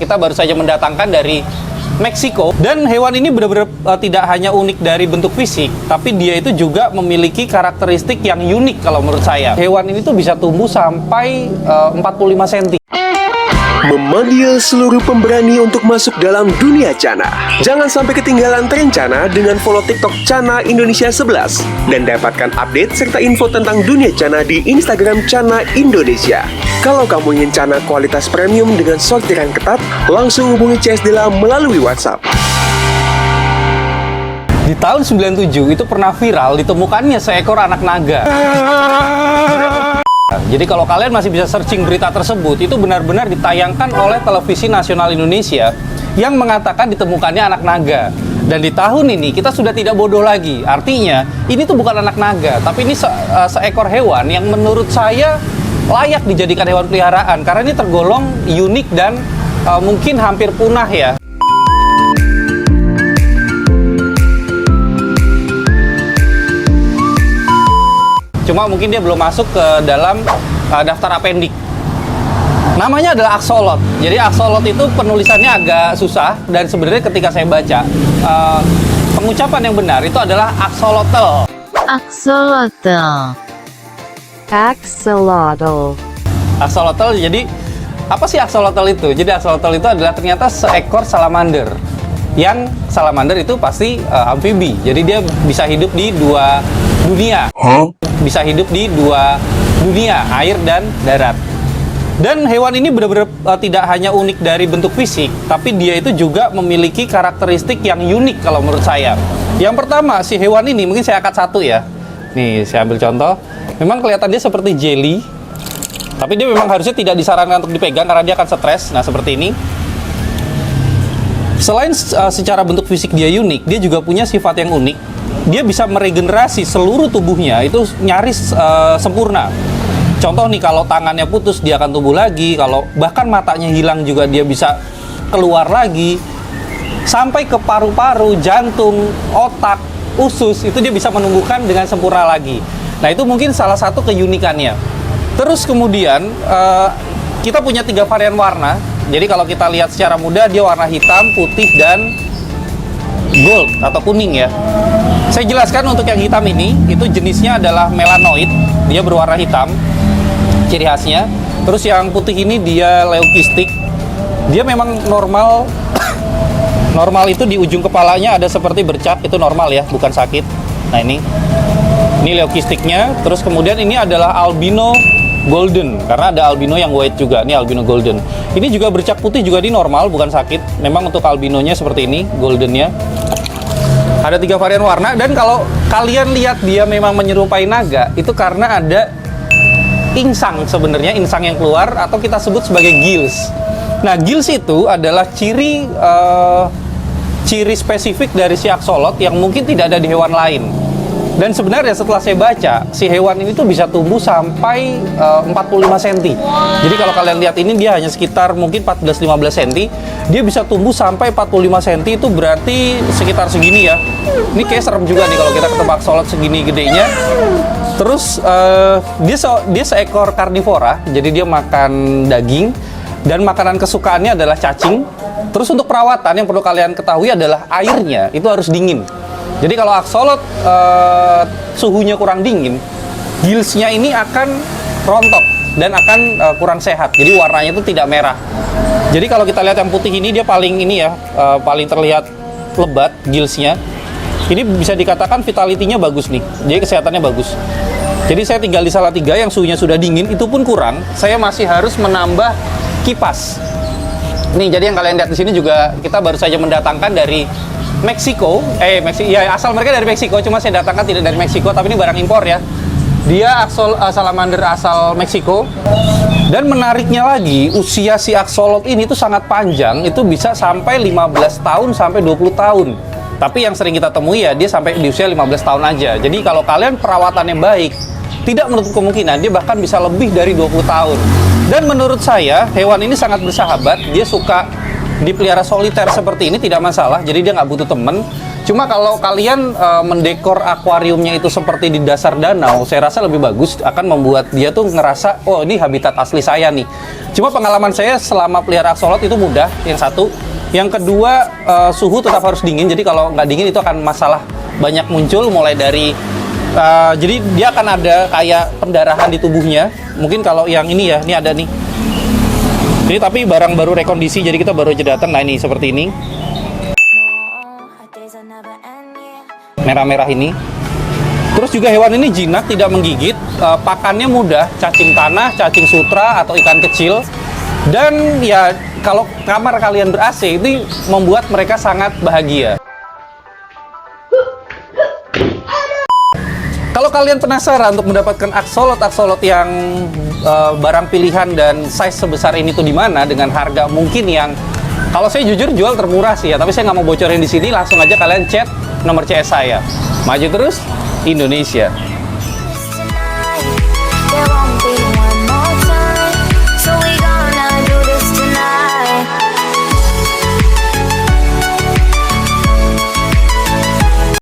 kita baru saja mendatangkan dari Meksiko. Dan hewan ini benar-benar tidak hanya unik dari bentuk fisik, tapi dia itu juga memiliki karakteristik yang unik kalau menurut saya. Hewan ini tuh bisa tumbuh sampai 45 cm. Memanggil seluruh pemberani untuk masuk dalam dunia Cana. Jangan sampai ketinggalan tren Cana dengan follow TikTok Cana Indonesia 11 dan dapatkan update serta info tentang dunia Cana di Instagram Cana Indonesia. Kalau kamu ingin Cana kualitas premium dengan sortiran ketat, langsung hubungi CS Dela melalui WhatsApp. Di tahun 97 itu pernah viral ditemukannya seekor anak naga. Jadi kalau kalian masih bisa searching berita tersebut, itu benar-benar ditayangkan oleh Televisi Nasional Indonesia yang mengatakan ditemukannya anak naga. Dan di tahun ini kita sudah tidak bodoh lagi. Artinya ini tuh bukan anak naga, tapi ini seekor hewan yang menurut saya layak dijadikan hewan peliharaan karena ini tergolong unik dan mungkin hampir punah ya. Cuma mungkin dia belum masuk ke dalam daftar apendik. Namanya adalah aksolot. Jadi aksolot itu penulisannya agak susah dan sebenarnya ketika saya baca pengucapan yang benar itu adalah axolotl. Axolotl. Axolotl. Axolotl. Jadi apa sih axolotl itu? Jadi axolotl itu adalah ternyata seekor salamander. Yang salamander itu pasti amfibi. Jadi dia bisa hidup di dua dunia. Bisa hidup di dua dunia, air dan darat. Dan hewan ini benar-benar tidak hanya unik dari bentuk fisik, tapi dia itu juga memiliki karakteristik yang unik kalau menurut saya. Yang pertama, si hewan ini, mungkin saya angkat satu ya. Nih, saya ambil contoh. Memang kelihatan dia seperti jelly, tapi dia memang harusnya tidak disarankan untuk dipegang karena dia akan stres. Nah, seperti ini. Selain secara bentuk fisik dia unik, dia juga punya sifat yang unik. Dia bisa meregenerasi seluruh tubuhnya, itu nyaris sempurna. Contoh nih, kalau tangannya putus dia akan tumbuh lagi, kalau bahkan matanya hilang juga dia bisa keluar lagi. Sampai ke paru-paru, jantung, otak, usus, itu dia bisa menumbuhkan dengan sempurna lagi. Nah, itu mungkin salah satu keunikannya. Terus kemudian kita punya 3 varian warna. Jadi kalau kita lihat secara mudah, dia warna hitam, putih, dan gold atau kuning ya. Saya jelaskan untuk yang hitam ini, itu jenisnya adalah melanoid, dia berwarna hitam, ciri khasnya. Terus yang putih ini dia leukistik, dia memang normal, normal itu di ujung kepalanya ada seperti bercak, itu normal ya, bukan sakit. Nah ini leukistiknya. Terus kemudian ini adalah albino golden, karena ada albino yang white juga, ini albino golden. Ini juga bercak putih juga, di normal, bukan sakit. Memang untuk albinonya seperti ini, goldennya. Ada 3 varian warna, dan kalau kalian lihat dia memang menyerupai naga, itu karena ada insang sebenarnya, insang yang keluar, atau kita sebut sebagai gills. Nah, gills itu adalah ciri spesifik dari si axolot yang mungkin tidak ada di hewan lain. Dan sebenarnya setelah saya baca, si hewan ini tuh bisa tumbuh sampai 45 cm. Jadi kalau kalian lihat ini, dia hanya sekitar mungkin 14-15 cm. Dia bisa tumbuh sampai 45 cm, itu berarti sekitar segini ya. Ini kayak serem juga nih kalau kita ketemu axolot segini gedenya. Terus dia seekor karnivora, jadi dia makan daging. Dan makanan kesukaannya adalah cacing. Terus untuk perawatan yang perlu kalian ketahui adalah airnya itu harus dingin. Jadi kalau axolot suhunya kurang dingin, gillsnya ini akan rontok dan akan kurang sehat. Jadi warnanya itu tidak merah. Jadi kalau kita lihat yang putih ini, dia paling ini ya, paling terlihat lebat gillsnya. Ini bisa dikatakan vitality-nya bagus nih. Jadi kesehatannya bagus. Jadi saya tinggal di Salatiga yang suhunya sudah dingin, itu pun kurang. Saya masih harus menambah kipas. Nih, jadi yang kalian lihat di sini juga kita baru saja mendatangkan dari Meksiko, ya asal mereka dari Meksiko, cuma saya datangkan tidak dari Meksiko, tapi ini barang impor ya. Dia salamander asal Meksiko. Dan menariknya lagi, usia si axolot ini tuh sangat panjang, itu bisa sampai 15 tahun sampai 20 tahun. Tapi yang sering kita temui ya, dia sampai di usia 15 tahun aja. Jadi kalau kalian perawatannya baik, tidak menutup kemungkinan dia bahkan bisa lebih dari 20 tahun. Dan menurut saya, hewan ini sangat bersahabat, dia suka dipelihara soliter seperti ini tidak masalah, jadi dia nggak butuh temen. Cuma kalau kalian mendekor akuariumnya itu seperti di dasar danau, saya rasa lebih bagus, akan membuat dia tuh ngerasa, oh ini habitat asli saya nih. Cuma pengalaman saya selama pelihara axolot itu mudah, yang satu. Yang kedua, suhu tetap harus dingin, jadi kalau nggak dingin itu akan masalah banyak muncul, mulai dari jadi dia akan ada kayak pendarahan di tubuhnya. Mungkin kalau yang ini ya, ini ada nih. Ini tapi barang baru rekondisi, jadi kita baru aja datang. Nah ini seperti ini, merah-merah ini. Terus juga hewan ini jinak, tidak menggigit, pakannya mudah, cacing tanah, cacing sutra atau ikan kecil. Dan ya kalau kamar kalian ber-AC itu membuat mereka sangat bahagia. Kalau kalian penasaran untuk mendapatkan axolot yang barang pilihan dan size sebesar ini tuh di mana dengan harga mungkin yang kalau saya jujur jual termurah sih ya, tapi saya nggak mau bocorin di sini, langsung aja kalian chat nomor CS saya. Maju terus Indonesia.